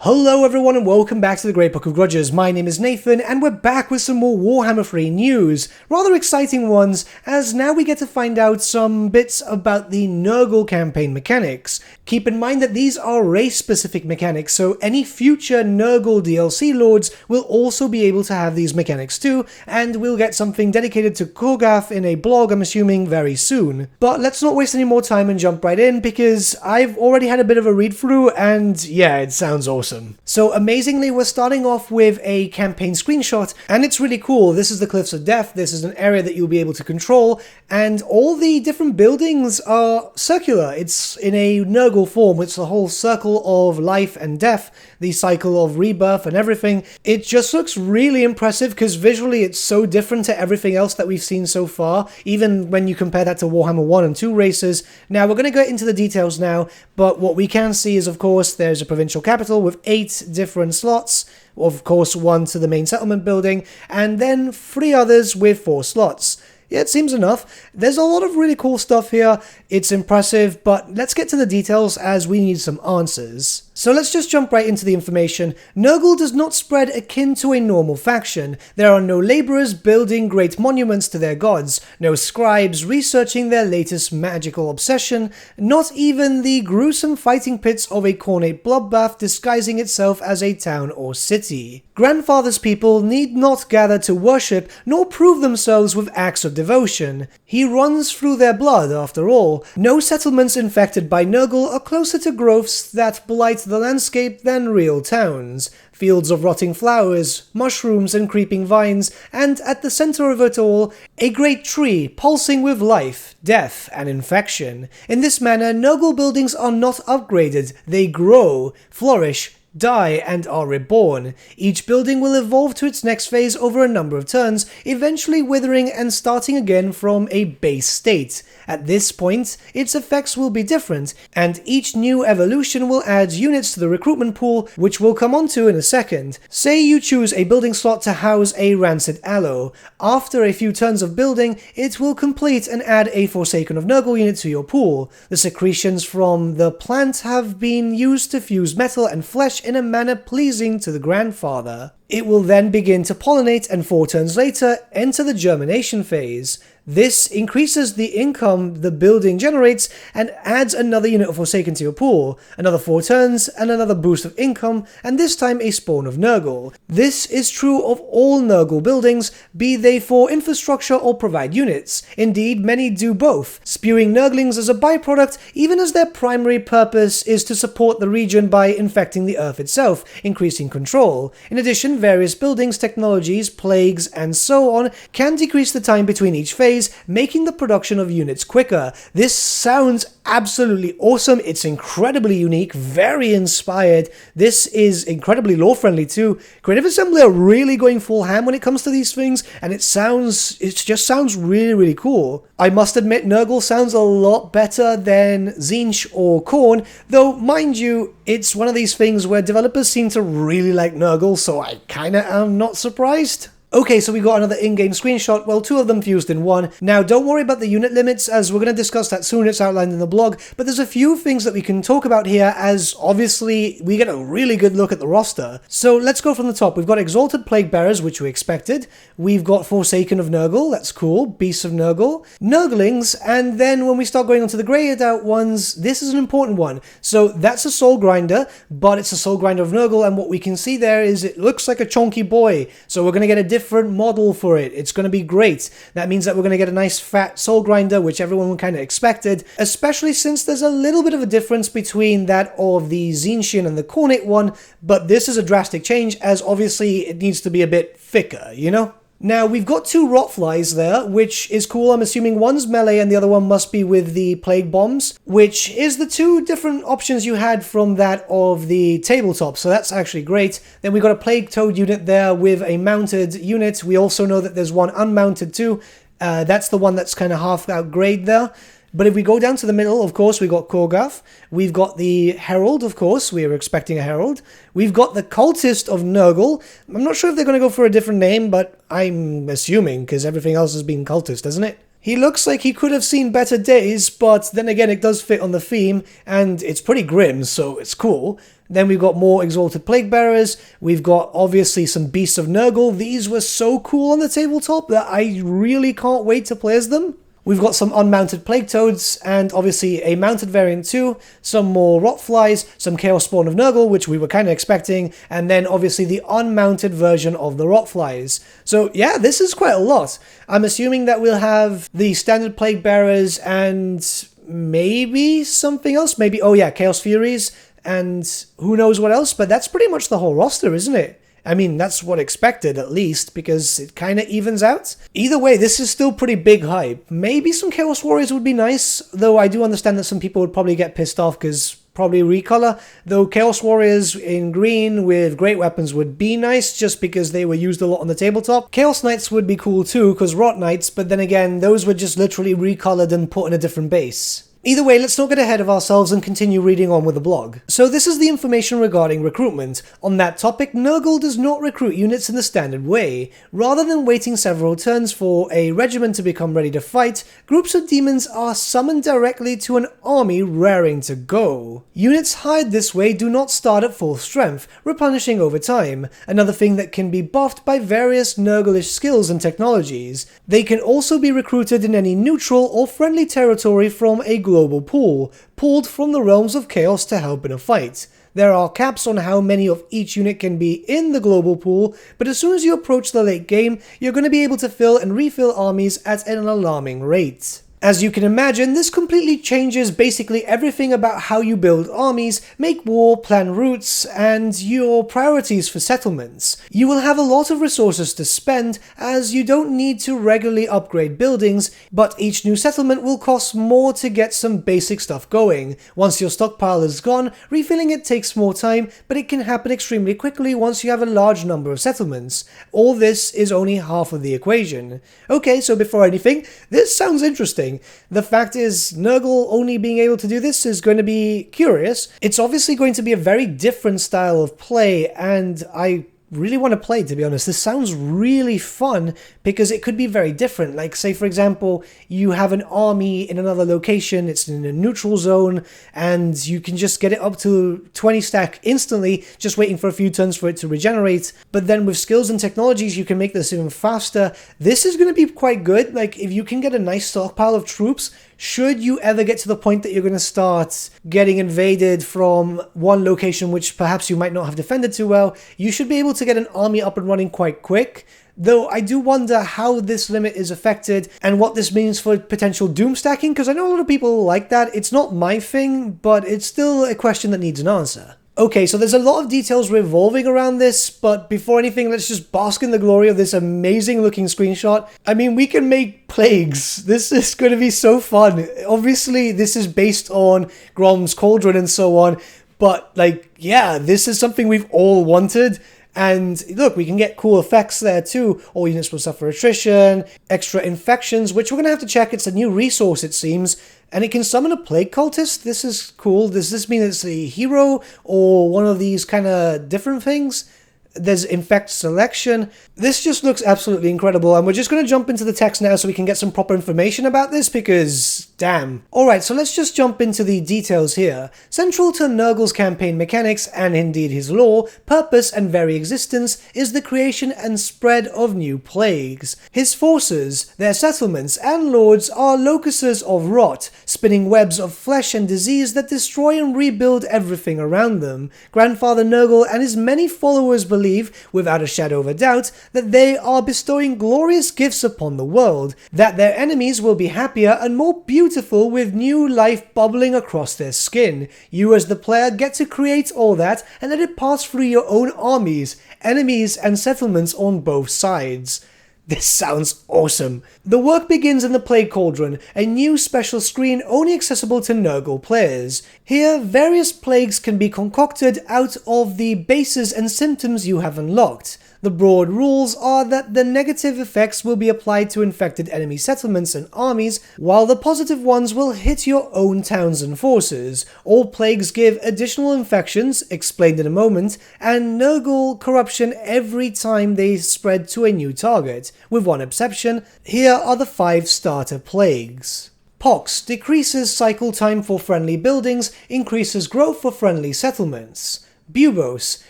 Hello everyone and welcome back to the Great Book of Grudges. My name is Nathan and we're back with some more Warhammer 3 news. Rather exciting ones, as now we get to find out some bits about the Nurgle campaign mechanics. Keep in mind that these are race-specific mechanics, so any future Nurgle DLC lords will also be able to have these mechanics too, and we'll get something dedicated to Korgath in a blog, I'm assuming, very soon. But let's not waste any more time and jump right in, because I've already had a bit of a read-through, and yeah, it sounds awesome. So amazingly, we're starting off with a campaign screenshot, and it's really cool. This is the Cliffs of Death. This is an area that you'll be able to control, and all the different buildings are circular. It's in a Nurgle form. It's the whole circle of life and death, the cycle of rebirth and everything. It just looks really impressive because visually it's so different to everything else that we've seen so far, even when you compare that to Warhammer 1 and 2 races. Now, we're going to get into the details now, but what we can see is, of course, there's a provincial capital with 8 different slots, of course 1 to the main settlement building, and then 3 others with 4 slots. Yeah, it seems enough. There's a lot of really cool stuff here. It's impressive, but let's get to the details as we need some answers. So let's just jump right into the information. Nurgle does not spread akin to a normal faction. There are no laborers building great monuments to their gods, no scribes researching their latest magical obsession, not even the gruesome fighting pits of a cornate bloodbath disguising itself as a town or city. Grandfather's people need not gather to worship, nor prove themselves with acts of devotion. He runs through their blood, after all. No settlements infected by Nurgle are closer to growths that blight the landscape than real towns. Fields of rotting flowers, mushrooms and creeping vines, and at the center of it all, a great tree pulsing with life, death, and infection. In this manner, Nurgle buildings are not upgraded, they grow, flourish, die, and are reborn. Each building will evolve to its next phase over a number of turns, eventually withering and starting again from a base state. At this point, its effects will be different, and each new evolution will add units to the recruitment pool, which we'll come onto in a second. Say you choose a building slot to house a rancid aloe. After a few turns of building, it will complete and add a Forsaken of Nurgle unit to your pool. The secretions from the plant have been used to fuse metal and flesh in a manner pleasing to the grandfather. It will then begin to pollinate and 4 turns later enter the germination phase. This increases the income the building generates and adds another unit of Forsaken to your pool, another 4 turns and another boost of income, and this time a spawn of Nurgle. This is true of all Nurgle buildings, be they for infrastructure or provide units. Indeed, many do both, spewing Nurglings as a byproduct, even as their primary purpose is to support the region by infecting the earth itself, increasing control. In addition, various buildings, technologies, plagues, and so on can decrease the time between each phase, making the production of units quicker. This sounds absolutely awesome. It's incredibly unique, very inspired. This is incredibly lore-friendly too. Creative Assembly are really going full ham when it comes to these things, and it just sounds really, really cool. I must admit, Nurgle sounds a lot better than Tzeentch or Khorne, though mind you, it's one of these things where developers seem to really like Nurgle, so I kinda am not surprised. Okay, so we got another in-game screenshot, well 2 of them fused in 1. Now don't worry about the unit limits, as we're going to discuss that soon, it's outlined in the blog, but there's a few things that we can talk about here, as obviously we get a really good look at the roster. So let's go from the top. We've got Exalted Plague Bearers, which we expected. We've got Forsaken of Nurgle, that's cool, Beasts of Nurgle, Nurglings, and then when we start going on to the grayed out ones, this is an important one. So that's a Soul Grinder, but it's a Soul Grinder of Nurgle, and what we can see there is it looks like a chonky boy, so we're going to get a different model for it. It's going to be great. That means that we're going to get a nice fat Soul Grinder, which everyone kind of expected, especially since there's a little bit of a difference between that of the Tzeentchian and the Cornate one, but this is a drastic change, as obviously it needs to be a bit thicker, you know? Now, we've got 2 Rotflies there, which is cool. I'm assuming one's melee and the other one must be with the Plague Bombs, which is the 2 different options you had from that of the tabletop, so that's actually great. Then we've got a Plague Toad unit there with a mounted unit. We also know that there's one unmounted too. That's the one that's kind of half out grade there. But if we go down to the middle, of course, we've got Korgath. We've got the Herald, of course. We were expecting a Herald. We've got the Cultist of Nurgle. I'm not sure if they're going to go for a different name, but I'm assuming, because everything else has been Cultist, hasn't it? He looks like he could have seen better days, but then again it does fit on the theme, and it's pretty grim, so it's cool. Then we've got more Exalted Plague Bearers, we've got obviously some Beasts of Nurgle. These were so cool on the tabletop that I really can't wait to play as them. We've got some unmounted Plague Toads, and obviously a mounted variant too, some more Rotflies, some Chaos Spawn of Nurgle, which we were kind of expecting, and then obviously the unmounted version of the Rotflies. So yeah, this is quite a lot. I'm assuming that we'll have the standard Plague Bearers and maybe something else, maybe, oh yeah, Chaos Furies, and who knows what else, but that's pretty much the whole roster, isn't it? I mean, that's what expected, at least, because it kind of evens out. Either way, this is still pretty big hype. Maybe some Chaos Warriors would be nice, though I do understand that some people would probably get pissed off because probably recolor, though Chaos Warriors in green with great weapons would be nice just because they were used a lot on the tabletop. Chaos Knights would be cool too because Rot Knights, but then again, those were just literally recolored and put in a different base. Either way, let's not get ahead of ourselves and continue reading on with the blog. So this is the information regarding recruitment. On that topic, Nurgle does not recruit units in the standard way. Rather than waiting several turns for a regiment to become ready to fight, groups of demons are summoned directly to an army raring to go. Units hired this way do not start at full strength, replenishing over time, another thing that can be buffed by various Nurgle-ish skills and technologies. They can also be recruited in any neutral or friendly territory from a global pool, pulled from the realms of chaos to help in a fight. There are caps on how many of each unit can be in the global pool, but as soon as you approach the late game, you're going to be able to fill and refill armies at an alarming rate. As you can imagine, this completely changes basically everything about how you build armies, make war, plan routes, and your priorities for settlements. You will have a lot of resources to spend, as you don't need to regularly upgrade buildings, but each new settlement will cost more to get some basic stuff going. Once your stockpile is gone, refilling it takes more time, but it can happen extremely quickly once you have a large number of settlements. All this is only half of the equation. Okay, so before anything, this sounds interesting. The fact is, Nurgle only being able to do this is going to be curious. It's obviously going to be a very different style of play, and I really want to play, to be honest. This sounds really fun because it could be very different. Like, say for example, you have an army in another location, it's in a neutral zone, and you can just get it up to 20 stack instantly, just waiting for a few turns for it to regenerate. But then with skills and technologies, you can make this even faster. This is going to be quite good. Like, if you can get a nice stockpile of troops, should you ever get to the point that you're going to start getting invaded from one location which perhaps you might not have defended too well, you should be able to get an army up and running quite quick. Though I do wonder how this limit is affected and what this means for potential doom stacking, because I know a lot of people like that. It's not my thing, but it's still a question that needs an answer. Okay, so there's a lot of details revolving around this, but before anything, let's just bask in the glory of this amazing looking screenshot. I mean, we can make plagues. This is going to be so fun. Obviously, this is based on Grom's Cauldron and so on, but like, yeah, this is something we've all wanted. And look, we can get cool effects there too. All units will suffer attrition, extra infections, which we're going to have to check. It's a new resource, it seems. And it can summon a plague cultist. This is cool. Does this mean it's a hero or one of these kind of different things? There's infect selection. This just looks absolutely incredible, and we're just going to jump into the text now so we can get some proper information about this, because damn. Alright, so let's just jump into the details here. Central to Nurgle's campaign mechanics, and indeed his lore, purpose, and very existence, is the creation and spread of new plagues. His forces, their settlements, and lords are locuses of rot, spinning webs of flesh and disease that destroy and rebuild everything around them. Grandfather Nurgle and his many followers believe, without a shadow of a doubt, that they are bestowing glorious gifts upon the world, that their enemies will be happier and more beautiful with new life bubbling across their skin. You as the player get to create all that and let it pass through your own armies, enemies and settlements on both sides. This sounds awesome. The work begins in the Plague Cauldron, a new special screen only accessible to Nurgle players. Here, various plagues can be concocted out of the bases and symptoms you have unlocked. The broad rules are that the negative effects will be applied to infected enemy settlements and armies, while the positive ones will hit your own towns and forces. All plagues give additional infections, explained in a moment, and Nurgle corruption every time they spread to a new target, with one exception. Here are the 5 starter plagues. Pox decreases cycle time for friendly buildings, increases growth for friendly settlements. Bubos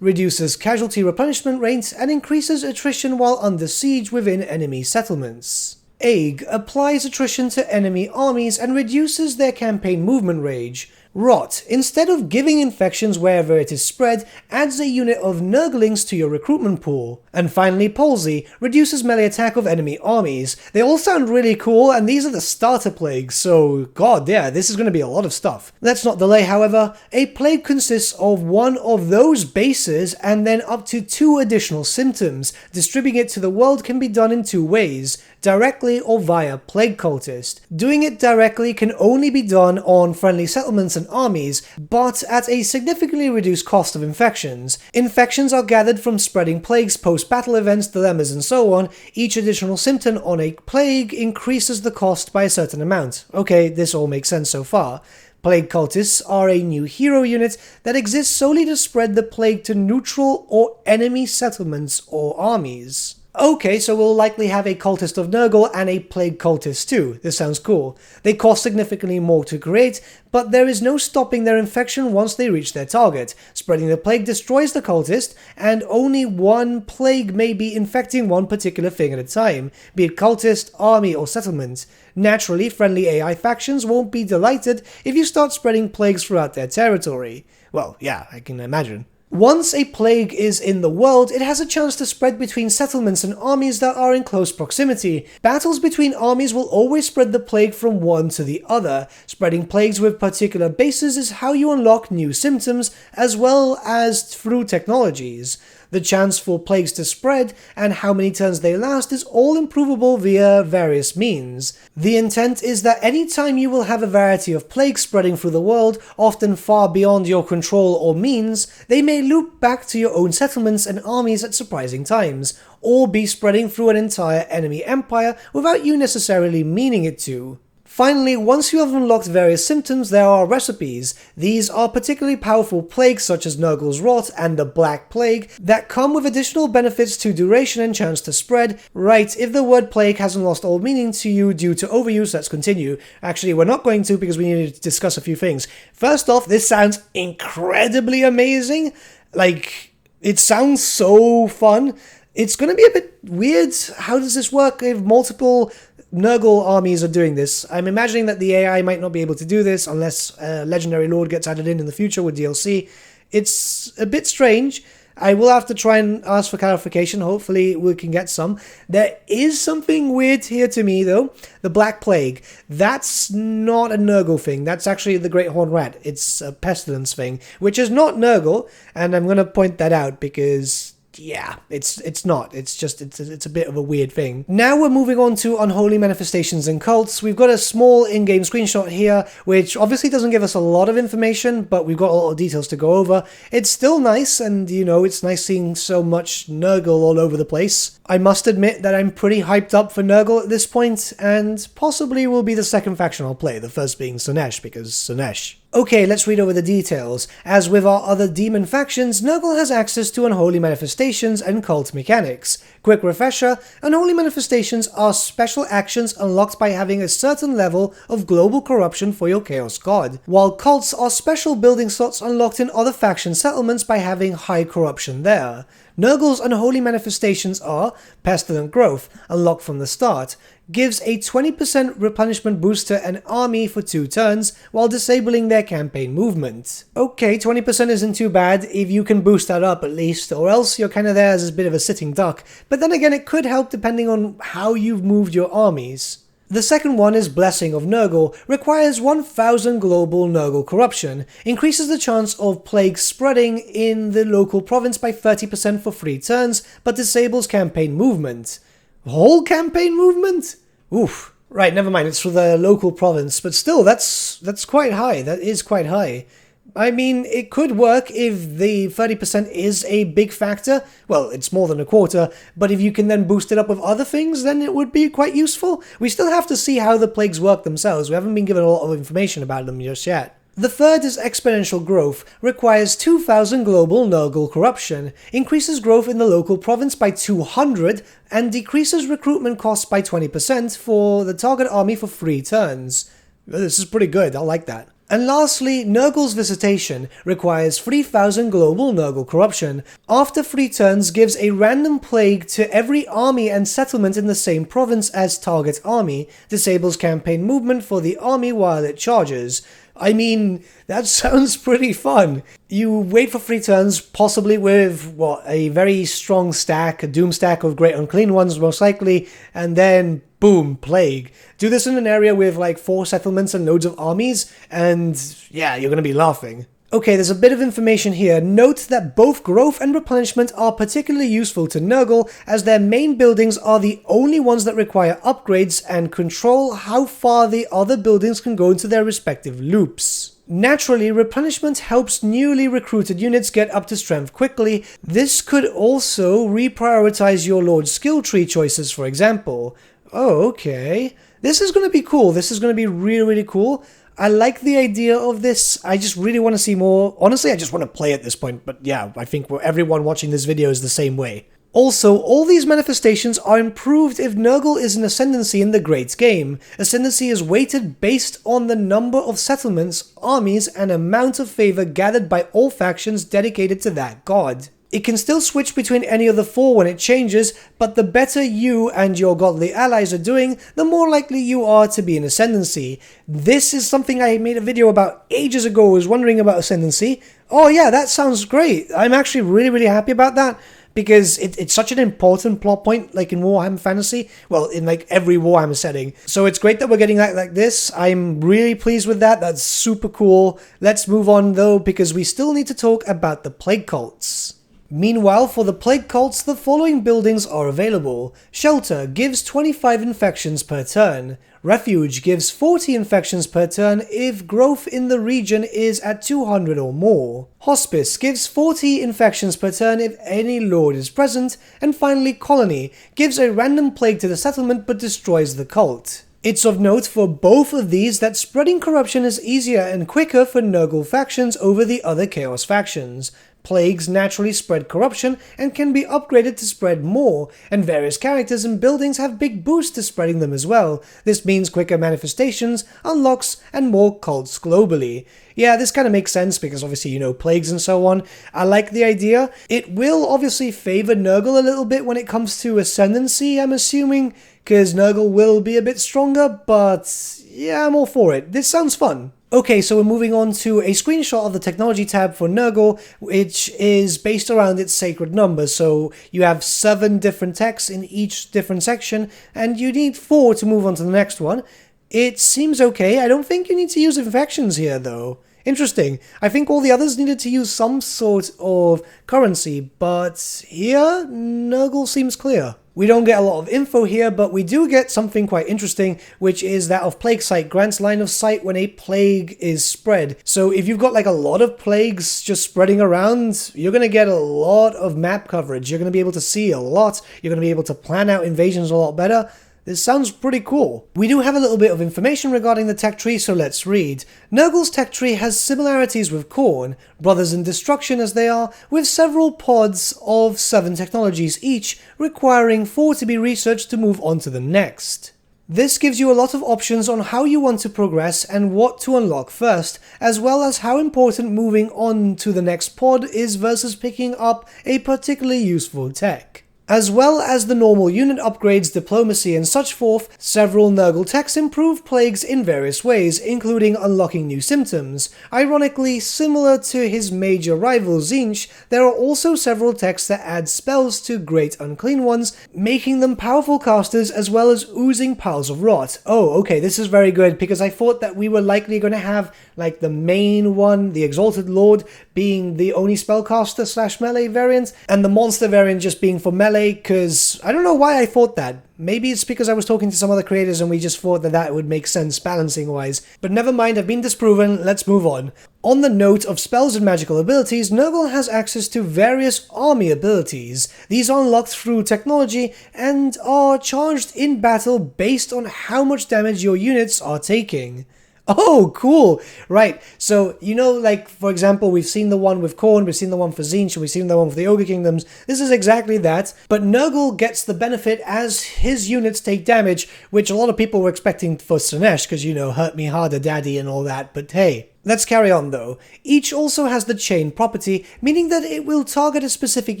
reduces casualty replenishment rates and increases attrition while under siege within enemy settlements. Ague applies attrition to enemy armies and reduces their campaign movement range. Rot, instead of giving infections wherever it is spread, adds a unit of Nurglings to your recruitment pool. And finally, Palsy reduces melee attack of enemy armies. They all sound really cool, and these are the starter plagues, so god yeah, this is going to be a lot of stuff. Let's not delay, however. A plague consists of one of those bases and then up to 2 additional symptoms. Distributing it to the world can be done in 2 ways, directly or via Plague Cultist. Doing it directly can only be done on friendly settlements and armies, but at a significantly reduced cost of infections. Infections are gathered from spreading plagues, post-battle events, dilemmas, and so on. Each additional symptom on a plague increases the cost by a certain amount. Okay, this all makes sense so far. Plague Cultists are a new hero unit that exists solely to spread the plague to neutral or enemy settlements or armies. Okay, so we'll likely have a Cultist of Nurgle and a Plague Cultist too. This sounds cool. They cost significantly more to create, but there is no stopping their infection once they reach their target. Spreading the plague destroys the cultist, and only one plague may be infecting one particular thing at a time, be it cultist, army, or settlement. Naturally, friendly AI factions won't be delighted if you start spreading plagues throughout their territory. Well, yeah, I can imagine. Once a plague is in the world, it has a chance to spread between settlements and armies that are in close proximity. Battles between armies will always spread the plague from one to the other. Spreading plagues with particular bases is how you unlock new symptoms, as well as through technologies. The chance for plagues to spread and how many turns they last is all improvable via various means. The intent is that any time you will have a variety of plagues spreading through the world, often far beyond your control or means, they may loop back to your own settlements and armies at surprising times, or be spreading through an entire enemy empire without you necessarily meaning it to. Finally, once you have unlocked various symptoms, there are recipes. These are particularly powerful plagues such as Nurgle's Rot and the Black Plague that come with additional benefits to duration and chance to spread. Right, if the word plague hasn't lost all meaning to you due to overuse, let's continue. Actually, we're not going to because we need to discuss a few things. First off, this sounds incredibly amazing. Like, it sounds so fun. It's going to be a bit weird. How does this work if multiple Nurgle armies are doing this? I'm imagining that the AI might not be able to do this unless Legendary Lord gets added in the future with DLC. It's a bit strange. I will have to try and ask for clarification. Hopefully we can get some. There is something weird here to me though. The Black Plague. That's not a Nurgle thing. That's actually the Great Horned Rat. It's a pestilence thing, which is not Nurgle, and I'm going to point that out because yeah, it's not. It's just, it's a bit of a weird thing. Now we're moving on to Unholy Manifestations and Cults. We've got a small in-game screenshot here, which obviously doesn't give us a lot of information, but we've got a lot of details to go over. It's still nice, and you know, it's nice seeing so much Nurgle all over the place. I must admit that I'm pretty hyped up for Nurgle at this point, and possibly will be the second faction I'll play, the first being Slaanesh, because Slaanesh. Okay, let's read over the details. As with our other demon factions, Nurgle has access to Unholy Manifestations and Cult mechanics. Quick refresher, Unholy Manifestations are special actions unlocked by having a certain level of global corruption for your Chaos God, while Cults are special building slots unlocked in other faction settlements by having high corruption there. Nurgle's Unholy Manifestations are Pestilent Growth, unlocked from the start, gives a 20% replenishment boost to an army for 2 turns while disabling their campaign movement. Okay, 20% isn't too bad if you can boost that up at least, or else you're kind of there as a bit of a sitting duck, but then again it could help depending on how you've moved your armies. The second one is Blessing of Nurgle, requires 1000 global Nurgle corruption, increases the chance of plague spreading in the local province by 30% for 3 turns, but disables campaign movement. Whole campaign movement? Oof. Right, never mind, it's for the local province, but still, that's quite high. That is quite high. I mean, it could work if the 30% is a big factor. Well, it's more than a quarter, but if you can then boost it up with other things, then it would be quite useful. We still have to see how the plagues work themselves. We haven't been given a lot of information about them just yet. The third is exponential growth, requires 2,000 global Nurgle corruption, increases growth in the local province by 200, and decreases recruitment costs by 20% for the target army for 3 turns. This is pretty good, I like that. And lastly, Nurgle's Visitation requires 3,000 global Nurgle corruption. After 3 turns, gives a random plague to every army and settlement in the same province as target army, disables campaign movement for the army while it charges. I mean, that sounds pretty fun. You wait for 3 turns, possibly with, a very strong stack, a doom stack of Great Unclean Ones most likely, and then boom, plague. Do this in an area with like 4 settlements and loads of armies, and yeah, you're gonna be laughing. Okay, there's a bit of information here. Note that both growth and replenishment are particularly useful to Nurgle, as their main buildings are the only ones that require upgrades and control how far the other buildings can go into their respective loops. Naturally, replenishment helps newly recruited units get up to strength quickly. This could also reprioritize your Lord's skill tree choices, for example. Oh, okay. This is going to be cool. This is going to be really, really cool. I like the idea of this. I just really want to see more. Honestly, I just want to play at this point, but yeah, I think everyone watching this video is the same way. Also, all these manifestations are improved if Nurgle is an ascendancy in the Great Game. Ascendancy is weighted based on the number of settlements, armies, and amount of favor gathered by all factions dedicated to that god. It can still switch between any of the 4 when it changes, but the better you and your godly allies are doing, the more likely you are to be an ascendancy. This is something I made a video about ages ago. I was wondering about ascendancy. Oh yeah, that sounds great. I'm actually really, really happy about that, because it's such an important plot point, like in Warhammer Fantasy, well, in like every Warhammer setting. So it's great that we're getting that like this. I'm really pleased with that. That's super cool. Let's move on though, because we still need to talk about the plague cults. Meanwhile, for the plague cults, the following buildings are available. Shelter gives 25 infections per turn. Refuge gives 40 infections per turn if growth in the region is at 200 or more. Hospice gives 40 infections per turn if any lord is present. And finally, Colony gives a random plague to the settlement but destroys the cult. It's of note for both of these that spreading corruption is easier and quicker for Nurgle factions over the other Chaos factions. Plagues naturally spread corruption and can be upgraded to spread more, and various characters and buildings have big boosts to spreading them as well. This means quicker manifestations, unlocks, and more cults globally. Yeah, this kind of makes sense because obviously, you know, plagues and so on. I like the idea. It will obviously favor Nurgle a little bit when it comes to ascendancy, I'm assuming, because Nurgle will be a bit stronger, but yeah, I'm all for it. This sounds fun. Okay, so we're moving on to a screenshot of the technology tab for Nurgle, which is based around its sacred numbers. So you have 7 different texts in each different section, and you need 4 to move on to the next one. It seems okay. I don't think you need to use infections here, though. Interesting. I think all the others needed to use some sort of currency, but here, Nurgle seems clear. We don't get a lot of info here, but we do get something quite interesting, which is that of Plague Sight grants line of sight when a plague is spread. So if you've got like a lot of plagues just spreading around, you're going to get a lot of map coverage. You're going to be able to see a lot. You're going to be able to plan out invasions a lot better. This sounds pretty cool. We do have a little bit of information regarding the tech tree, so let's read. Nurgle's tech tree has similarities with Khorne, brothers in destruction as they are, with several pods of 7 technologies each, requiring 4 to be researched to move on to the next. This gives you a lot of options on how you want to progress and what to unlock first, as well as how important moving on to the next pod is versus picking up a particularly useful tech. As well as the normal unit upgrades, diplomacy and such forth, several Nurgle techs improve plagues in various ways, including unlocking new symptoms. Ironically, similar to his major rival Tzeentch, there are also several techs that add spells to Great Unclean Ones, making them powerful casters as well as oozing piles of rot. Oh, okay, this is very good, because I thought that we were likely going to have, like, the main one, the Exalted Lord, being the only spellcaster / melee variant, and the monster variant just being for melee, melee, because I don't know why I thought that. Maybe it's because I was talking to some other creators and we just thought that that would make sense balancing-wise. But never mind, I've been disproven, let's move on. On the note of spells and magical abilities, Nurgle has access to various army abilities. These are unlocked through technology and are charged in battle based on how much damage your units are taking. Oh, cool. Right. So, you know, like, for example, we've seen the one with Khorne, we've seen the one for Tzeentch, we've seen the one for the Ogre Kingdoms. This is exactly that. But Nurgle gets the benefit as his units take damage, which a lot of people were expecting for Slaanesh, because, you know, hurt me harder, daddy, and all that. But hey. Let's carry on though. Each also has the chain property, meaning that it will target a specific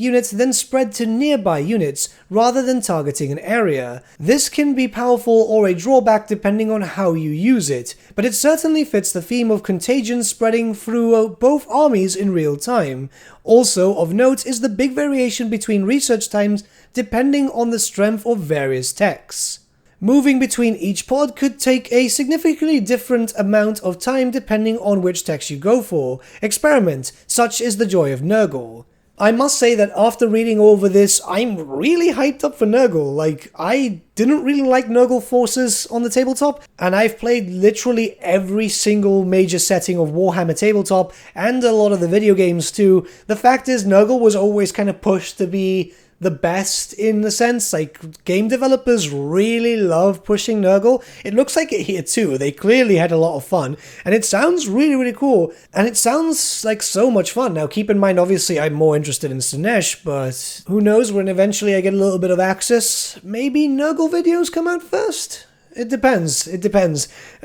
unit, then spread to nearby units, rather than targeting an area. This can be powerful or a drawback depending on how you use it, but it certainly fits the theme of contagion spreading through both armies in real time. Also of note is the big variation between research times depending on the strength of various techs. Moving between each pod could take a significantly different amount of time depending on which text you go for. Experiment, such is the joy of Nurgle. I must say that after reading over this, I'm really hyped up for Nurgle. Like, I didn't really like Nurgle forces on the tabletop, and I've played literally every single major setting of Warhammer tabletop, and a lot of the video games too. The fact is, Nurgle was always kind of pushed to be the best in the sense, like, game developers really love pushing Nurgle. It looks like it here too. They clearly had a lot of fun, and it sounds really cool, and it sounds like so much fun. Now keep in mind, obviously I'm more interested in Slaanesh, but who knows, when eventually I get a little bit of access, maybe Nurgle videos come out first? It depends.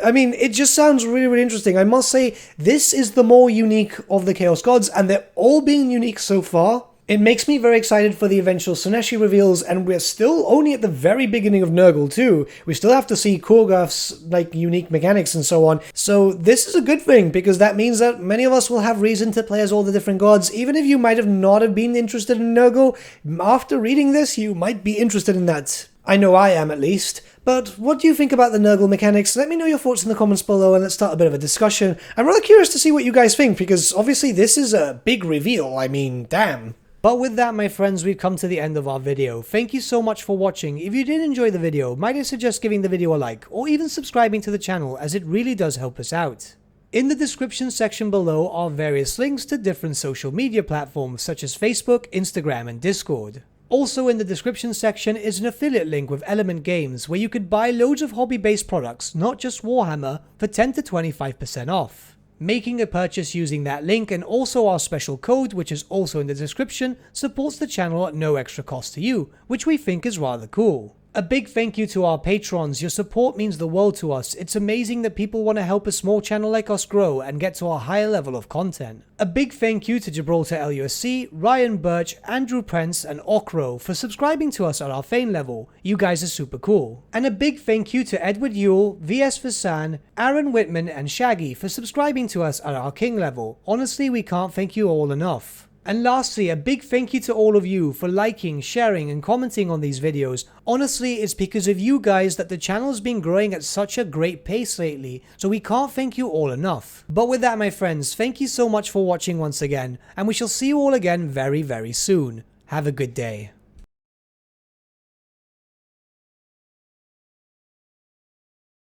I mean, it just sounds really interesting. I must say, this is the more unique of the Chaos Gods, and they're all being unique so far. It makes me very excited for the eventual Slaaneshi reveals, and we're still only at the very beginning of Nurgle too. We still have to see Khorgoth's, like, unique mechanics and so on. So this is a good thing, because that means that many of us will have reason to play as all the different gods. Even if you might have not have been interested in Nurgle, after reading this, you might be interested in that. I know I am, at least. But what do you think about the Nurgle mechanics? Let me know your thoughts in the comments below, and let's start a bit of a discussion. I'm rather curious to see what you guys think, because obviously this is a big reveal. I mean, damn. But with that, my friends, we've come to the end of our video. Thank you so much for watching. If you did enjoy the video, might I suggest giving the video a like, or even subscribing to the channel, as it really does help us out. In the description section below are various links to different social media platforms such as Facebook, Instagram, and Discord. Also in the description section is an affiliate link with Element Games, where you could buy loads of hobby-based products, not just Warhammer, for 10 to 25% off. Making a purchase using that link and also our special code, which is also in the description, supports the channel at no extra cost to you, which we think is rather cool. A big thank you to our patrons. Your support means the world to us. It's amazing that people want to help a small channel like us grow and get to a higher level of content. A big thank you to Gibraltar LUSC, Ryan Bertsche, Andrew Prince, and Okro for subscribing to us at our Fane level. You guys are super cool. And a big thank you to Edward Yule, VS Vasan, Aaron Whitman, and Shaggy for subscribing to us at our King level. Honestly, we can't thank you all enough. And lastly, a big thank you to all of you for liking, sharing, and commenting on these videos. Honestly, it's because of you guys that the channel's been growing at such a great pace lately, so we can't thank you all enough. But with that, my friends, thank you so much for watching once again, and we shall see you all again very soon. Have a good day.